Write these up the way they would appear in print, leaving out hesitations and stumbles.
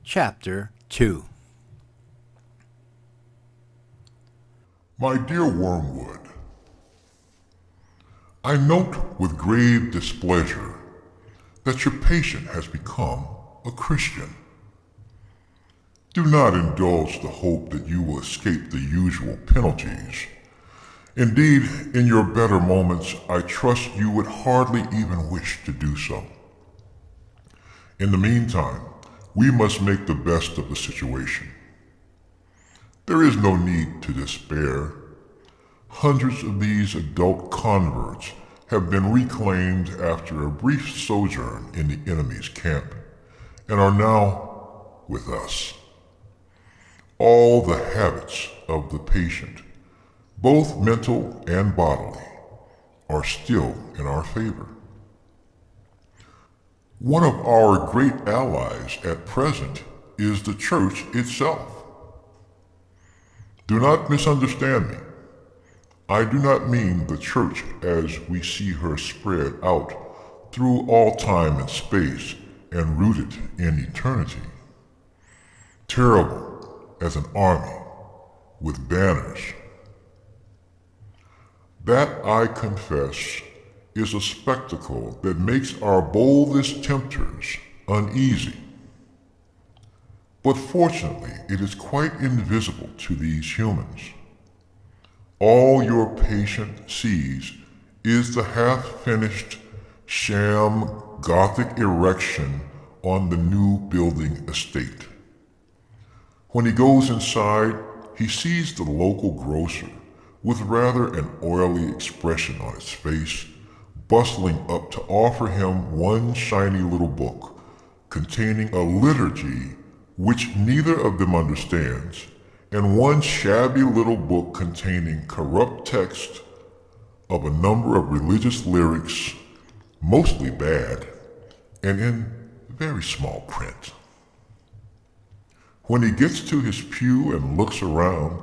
Chapter 2. My dear Wormwood, I note with grave displeasure that your patient has become a Christian. Do not indulge the hope that you will escape the usual penalties. Indeed, in your better moments, I trust you would hardly even wish to do so. In the meantime, we must make the best of the situation. There is no need to despair. Hundreds of these adult converts have been reclaimed after a brief sojourn in the enemy's camp and are now with us. All the habits of the patient, both mental and bodily, are still in our favor. One of our great allies at present is the church itself. Do not misunderstand me. I do not mean the church as we see her spread out through all time and space and rooted in eternity. Terrible as an army with banners. That, I confess, is a spectacle that makes our boldest tempters uneasy. But fortunately, it is quite invisible to these humans. All your patient sees is the half-finished sham Gothic erection on the new building estate. When he goes inside, he sees the local grocer with rather an oily expression on its face, bustling up to offer him one shiny little book containing a liturgy which neither of them understands, and one shabby little book containing corrupt text of a number of religious lyrics, mostly bad, and in very small print. When he gets to his pew and looks around,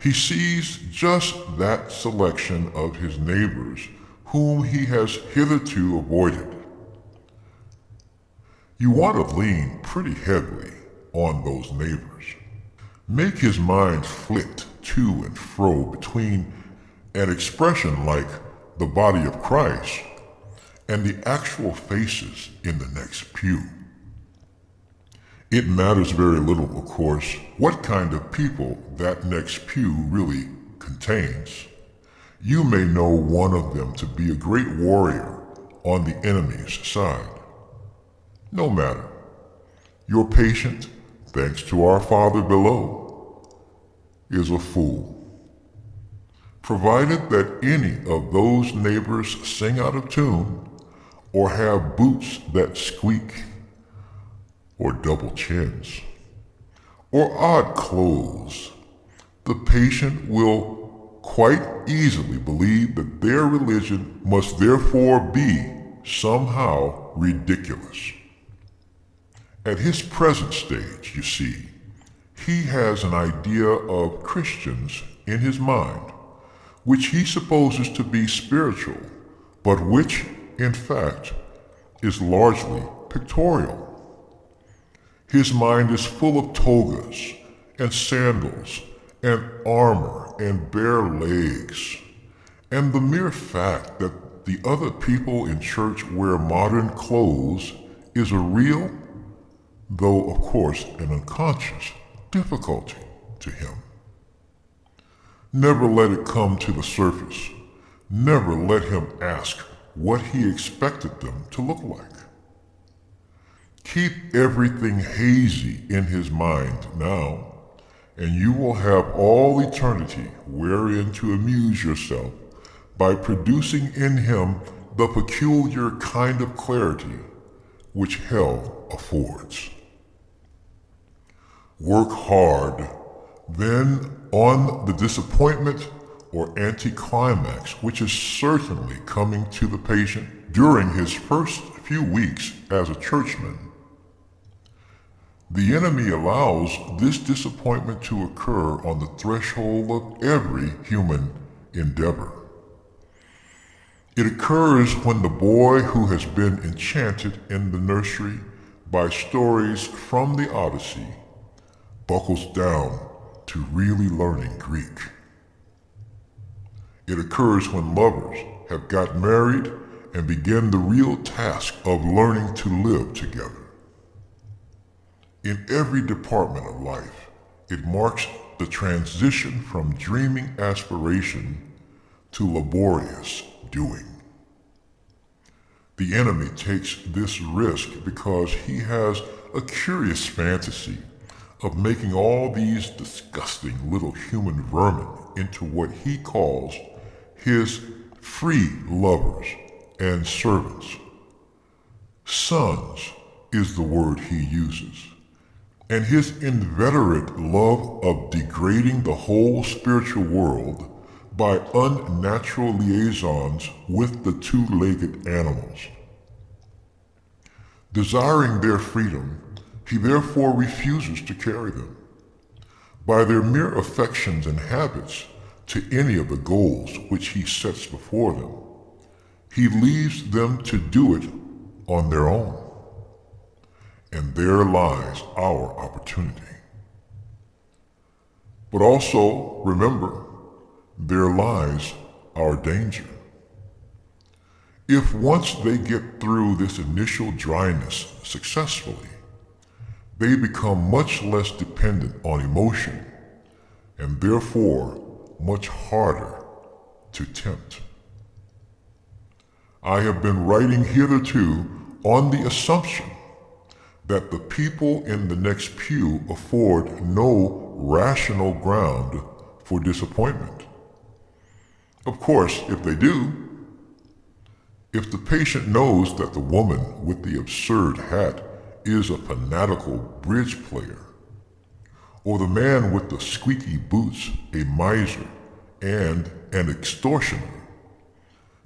he sees just that selection of his neighbors whom he has hitherto avoided. You want to lean pretty heavily on those neighbors. Make his mind flit to and fro between an expression like the body of Christ and the actual faces in the next pew. It matters very little, of course, what kind of people that next pew really contains. You may know one of them to be a great warrior on the enemy's side. No matter. Your patient, thanks to our Father below, is a fool. Provided that any of those neighbors sing out of tune, or have boots that squeak, or double chins, or odd clothes, the patient will quite easily believe that their religion must therefore be somehow ridiculous. At his present stage, you see, he has an idea of Christians in his mind, which he supposes to be spiritual, but which, in fact, is largely pictorial. His mind is full of togas and sandals and armor and bare legs, and the mere fact that the other people in church wear modern clothes is a real, though of course an unconscious, difficulty to him. Never let it come to the surface. Never let him ask what he expected them to look like. Keep everything hazy in his mind now, and you will have all eternity wherein to amuse yourself by producing in him the peculiar kind of clarity which hell affords. Work hard, then, on the disappointment or anticlimax which is certainly coming to the patient during his first few weeks as a churchman. The enemy allows this disappointment to occur on the threshold of every human endeavor. It occurs when the boy who has been enchanted in the nursery by stories from the Odyssey buckles down to really learning Greek. It occurs when lovers have got married and begin the real task of learning to live together. In every department of life, it marks the transition from dreaming aspiration to laborious doing. The enemy takes this risk because he has a curious fantasy of making all these disgusting little human vermin into what he calls his free lovers and servants. Sons is the word he uses, and his inveterate love of degrading the whole spiritual world by unnatural liaisons with the two-legged animals. Desiring their freedom, he therefore refuses to carry them. By their mere affections and habits to any of the goals which he sets before them, he leaves them to do it on their own. And there lies our opportunity. But also, remember, there lies our danger. If once they get through this initial dryness successfully, they become much less dependent on emotion and therefore much harder to tempt. I have been writing hitherto on the assumption that the people in the next pew afford no rational ground for disappointment. Of course, if they do, if the patient knows that the woman with the absurd hat is a fanatical bridge player, or the man with the squeaky boots a miser and an extortioner,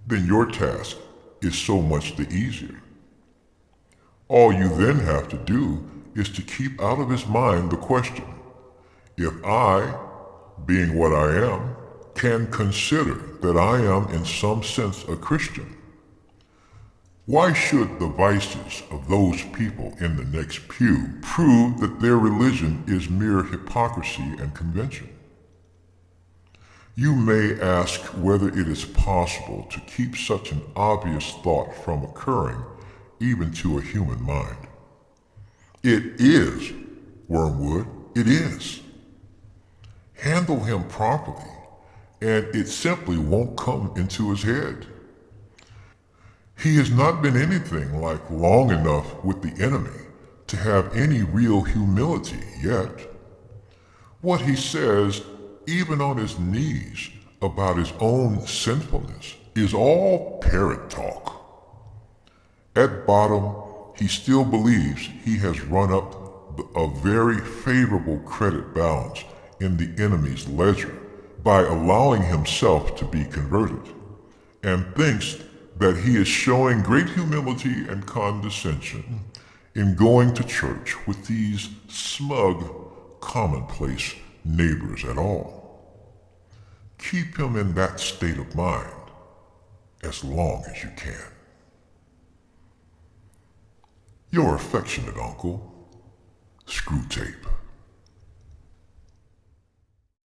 then your task is so much the easier. All you then have to do is to keep out of his mind the question, if I, being what I am, can consider that I am in some sense a Christian, why should the vices of those people in the next pew prove that their religion is mere hypocrisy and convention? You may ask whether it is possible to keep such an obvious thought from occurring even to a human mind. It is, Wormwood, it is. Handle him properly, and it simply won't come into his head. He has not been anything like long enough with the enemy to have any real humility yet. What he says, even on his knees, about his own sinfulness is all parrot talk. At bottom, he still believes he has run up a very favorable credit balance in the enemy's ledger by allowing himself to be converted, and thinks that he is showing great humility and condescension in going to church with these smug, commonplace neighbors at all. Keep him in that state of mind as long as you can. Your affectionate uncle, Screwtape.